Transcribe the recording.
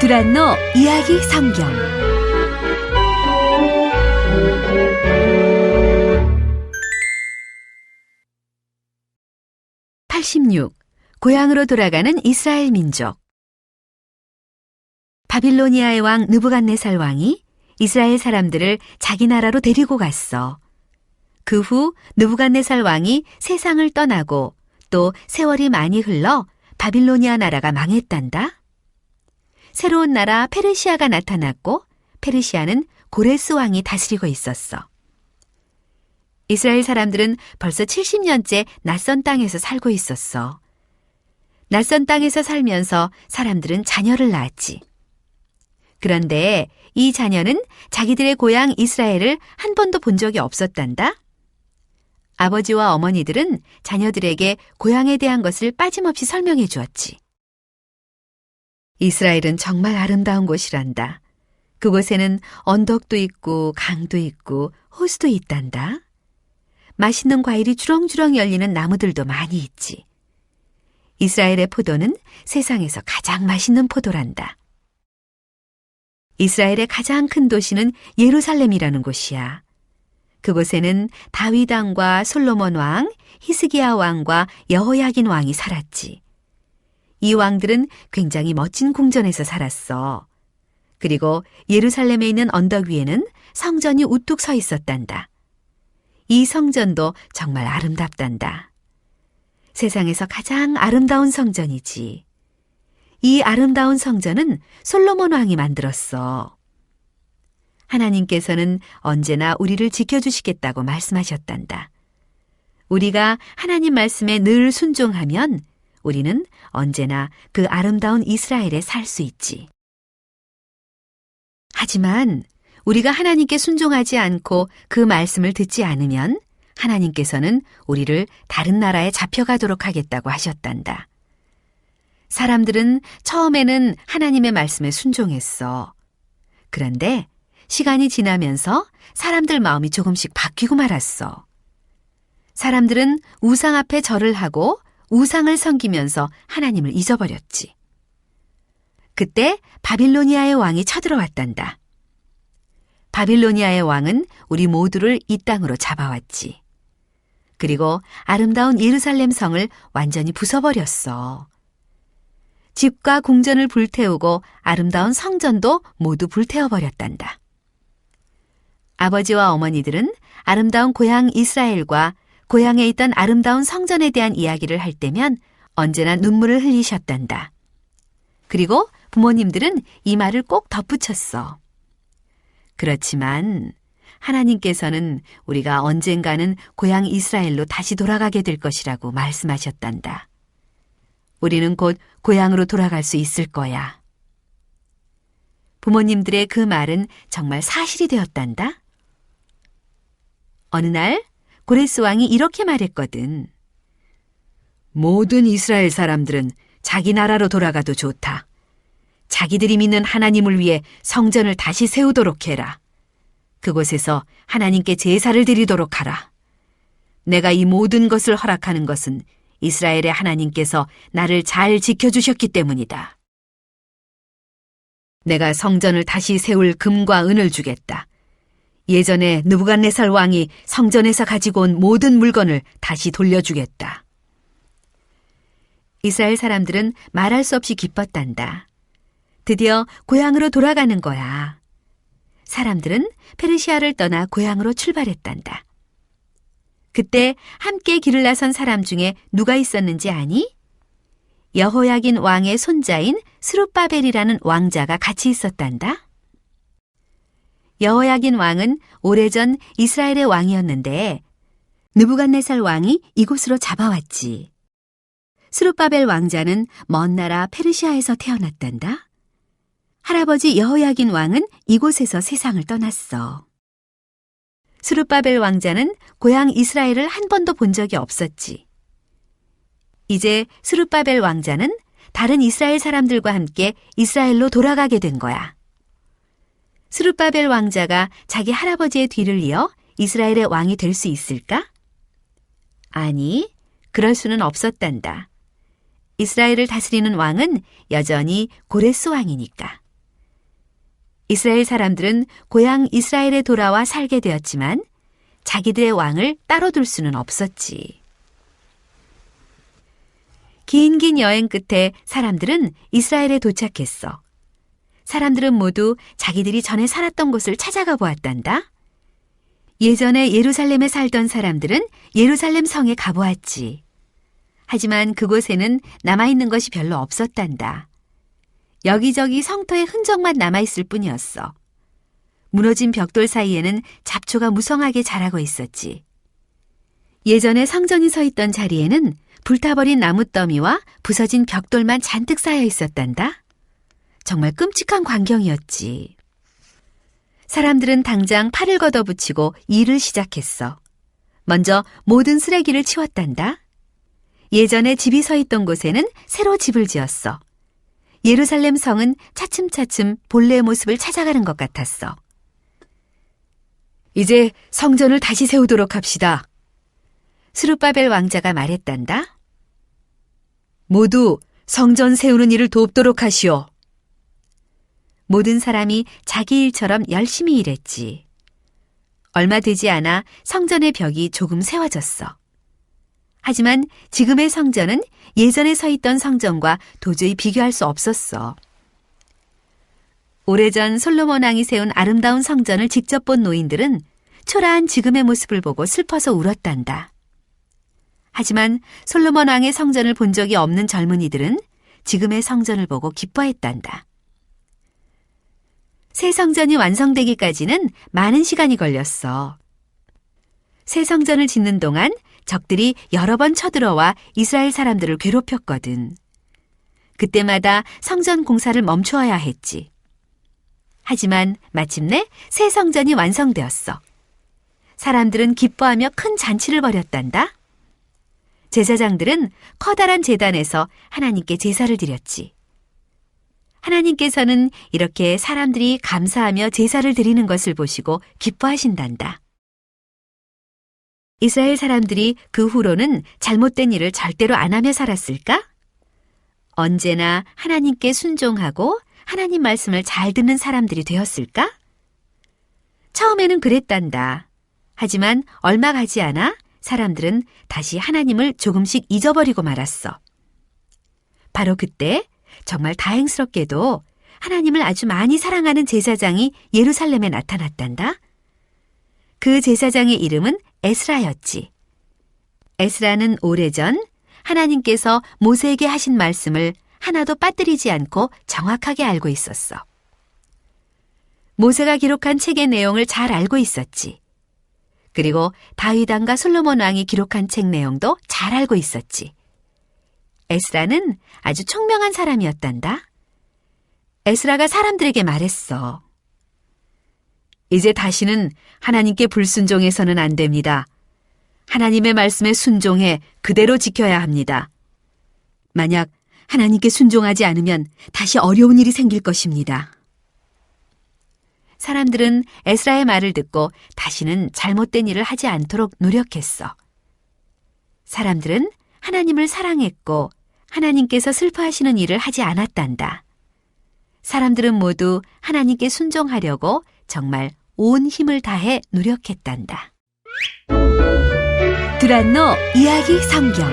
브란노 이야기 성경 86. 고향으로 돌아가는 이스라엘 민족. 바빌로니아의 왕 느부갓네살 왕이 이스라엘 사람들을 자기 나라로 데리고 갔어. 그 후 느부갓네살 왕이 세상을 떠나고 또 세월이 많이 흘러 바빌로니아 나라가 망했단다. 새로운 나라 페르시아가 나타났고 페르시아는 고레스 왕이 다스리고 있었어. 이스라엘 사람들은 벌써 70년째 낯선 땅에서 살고 있었어. 낯선 땅에서 살면서 사람들은 자녀를 낳았지. 그런데 이 자녀는 자기들의 고향 이스라엘을 한 번도 본 적이 없었단다. 아버지와 어머니들은 자녀들에게 고향에 대한 것을 빠짐없이 설명해 주었지. 이스라엘은 정말 아름다운 곳이란다. 그곳에는 언덕도 있고 강도 있고 호수도 있단다. 맛있는 과일이 주렁주렁 열리는 나무들도 많이 있지. 이스라엘의 포도는 세상에서 가장 맛있는 포도란다. 이스라엘의 가장 큰 도시는 예루살렘이라는 곳이야. 그곳에는 다윗 왕과 솔로몬 왕, 히스기야 왕과 여호야긴 왕이 살았지. 이 왕들은 굉장히 멋진 궁전에서 살았어. 그리고 예루살렘에 있는 언덕 위에는 성전이 우뚝 서 있었단다. 이 성전도 정말 아름답단다. 세상에서 가장 아름다운 성전이지. 이 아름다운 성전은 솔로몬 왕이 만들었어. 하나님께서는 언제나 우리를 지켜주시겠다고 말씀하셨단다. 우리가 하나님 말씀에 늘 순종하면 우리는 언제나 그 아름다운 이스라엘에 살 수 있지. 하지만 우리가 하나님께 순종하지 않고 그 말씀을 듣지 않으면 하나님께서는 우리를 다른 나라에 잡혀가도록 하겠다고 하셨단다. 사람들은 처음에는 하나님의 말씀에 순종했어. 그런데 시간이 지나면서 사람들 마음이 조금씩 바뀌고 말았어. 사람들은 우상 앞에 절을 하고 우상을 섬기면서 하나님을 잊어버렸지. 그때 바빌로니아의 왕이 쳐들어왔단다. 바빌로니아의 왕은 우리 모두를 이 땅으로 잡아왔지. 그리고 아름다운 예루살렘 성을 완전히 부숴버렸어. 집과 궁전을 불태우고 아름다운 성전도 모두 불태워버렸단다. 아버지와 어머니들은 아름다운 고향 이스라엘과 고향에 있던 아름다운 성전에 대한 이야기를 할 때면 언제나 눈물을 흘리셨단다. 그리고 부모님들은 이 말을 꼭 덧붙였어. 그렇지만 하나님께서는 우리가 언젠가는 고향 이스라엘로 다시 돌아가게 될 것이라고 말씀하셨단다. 우리는 곧 고향으로 돌아갈 수 있을 거야. 부모님들의 그 말은 정말 사실이 되었단다. 어느 날 고레스 왕이 이렇게 말했거든. 모든 이스라엘 사람들은 자기 나라로 돌아가도 좋다. 자기들이 믿는 하나님을 위해 성전을 다시 세우도록 해라. 그곳에서 하나님께 제사를 드리도록 하라. 내가 이 모든 것을 허락하는 것은 이스라엘의 하나님께서 나를 잘 지켜주셨기 때문이다. 내가 성전을 다시 세울 금과 은을 주겠다. 예전에 느부갓네살 왕이 성전에서 가지고 온 모든 물건을 다시 돌려주겠다. 이스라엘 사람들은 말할 수 없이 기뻤단다. 드디어 고향으로 돌아가는 거야. 사람들은 페르시아를 떠나 고향으로 출발했단다. 그때 함께 길을 나선 사람 중에 누가 있었는지 아니? 여호야긴 왕의 손자인 스룹바벨이라는 왕자가 같이 있었단다. 여호야긴 왕은 오래전 이스라엘의 왕이었는데 느부갓네살 왕이 이곳으로 잡아왔지. 스룹바벨 왕자는 먼 나라 페르시아에서 태어났단다. 할아버지 여호야긴 왕은 이곳에서 세상을 떠났어. 스룹바벨 왕자는 고향 이스라엘을 한 번도 본 적이 없었지. 이제 스룹바벨 왕자는 다른 이스라엘 사람들과 함께 이스라엘로 돌아가게 된 거야. 스룹바벨 왕자가 자기 할아버지의 뒤를 이어 이스라엘의 왕이 될 수 있을까? 아니, 그럴 수는 없었단다. 이스라엘을 다스리는 왕은 여전히 고레스 왕이니까. 이스라엘 사람들은 고향 이스라엘에 돌아와 살게 되었지만 자기들의 왕을 따로 둘 수는 없었지. 긴 여행 끝에 사람들은 이스라엘에 도착했어. 사람들은 모두 자기들이 전에 살았던 곳을 찾아가 보았단다. 예전에 예루살렘에 살던 사람들은 예루살렘 성에 가보았지. 하지만 그곳에는 남아있는 것이 별로 없었단다. 여기저기 성터의 흔적만 남아있을 뿐이었어. 무너진 벽돌 사이에는 잡초가 무성하게 자라고 있었지. 예전에 성전이 서 있던 자리에는 불타버린 나뭇더미와 부서진 벽돌만 잔뜩 쌓여 있었단다. 정말 끔찍한 광경이었지. 사람들은 당장 팔을 걷어붙이고 일을 시작했어. 먼저 모든 쓰레기를 치웠단다. 예전에 집이 서 있던 곳에는 새로 집을 지었어. 예루살렘 성은 차츰차츰 본래의 모습을 찾아가는 것 같았어. 이제 성전을 다시 세우도록 합시다. 스룹바벨 왕자가 말했단다. 모두 성전 세우는 일을 돕도록 하시오. 모든 사람이 자기 일처럼 열심히 일했지. 얼마 되지 않아 성전의 벽이 조금 세워졌어. 하지만 지금의 성전은 예전에 서 있던 성전과 도저히 비교할 수 없었어. 오래전 솔로몬 왕이 세운 아름다운 성전을 직접 본 노인들은 초라한 지금의 모습을 보고 슬퍼서 울었단다. 하지만 솔로몬 왕의 성전을 본 적이 없는 젊은이들은 지금의 성전을 보고 기뻐했단다. 새 성전이 완성되기까지는 많은 시간이 걸렸어. 새 성전을 짓는 동안 적들이 여러 번 쳐들어와 이스라엘 사람들을 괴롭혔거든. 그때마다 성전 공사를 멈추어야 했지. 하지만 마침내 새 성전이 완성되었어. 사람들은 기뻐하며 큰 잔치를 벌였단다. 제사장들은 커다란 제단에서 하나님께 제사를 드렸지. 하나님께서는 이렇게 사람들이 감사하며 제사를 드리는 것을 보시고 기뻐하신단다. 이스라엘 사람들이 그 후로는 잘못된 일을 절대로 안 하며 살았을까? 언제나 하나님께 순종하고 하나님 말씀을 잘 듣는 사람들이 되었을까? 처음에는 그랬단다. 하지만 얼마 가지 않아 사람들은 다시 하나님을 조금씩 잊어버리고 말았어. 바로 그때 정말 다행스럽게도 하나님을 아주 많이 사랑하는 제사장이 예루살렘에 나타났단다. 그 제사장의 이름은 에스라였지. 에스라는 오래전 하나님께서 모세에게 하신 말씀을 하나도 빠뜨리지 않고 정확하게 알고 있었어. 모세가 기록한 책의 내용을 잘 알고 있었지. 그리고 다윗 왕과 솔로몬 왕이 기록한 책 내용도 잘 알고 있었지. 에스라는 아주 총명한 사람이었단다. 에스라가 사람들에게 말했어. 이제 다시는 하나님께 불순종해서는 안 됩니다. 하나님의 말씀에 순종해 그대로 지켜야 합니다. 만약 하나님께 순종하지 않으면 다시 어려운 일이 생길 것입니다. 사람들은 에스라의 말을 듣고 다시는 잘못된 일을 하지 않도록 노력했어. 사람들은 하나님을 사랑했고 하나님께서 슬퍼하시는 일을 하지 않았단다. 사람들은 모두 하나님께 순종하려고 정말 온 힘을 다해 노력했단다. 두란노 이야기 성경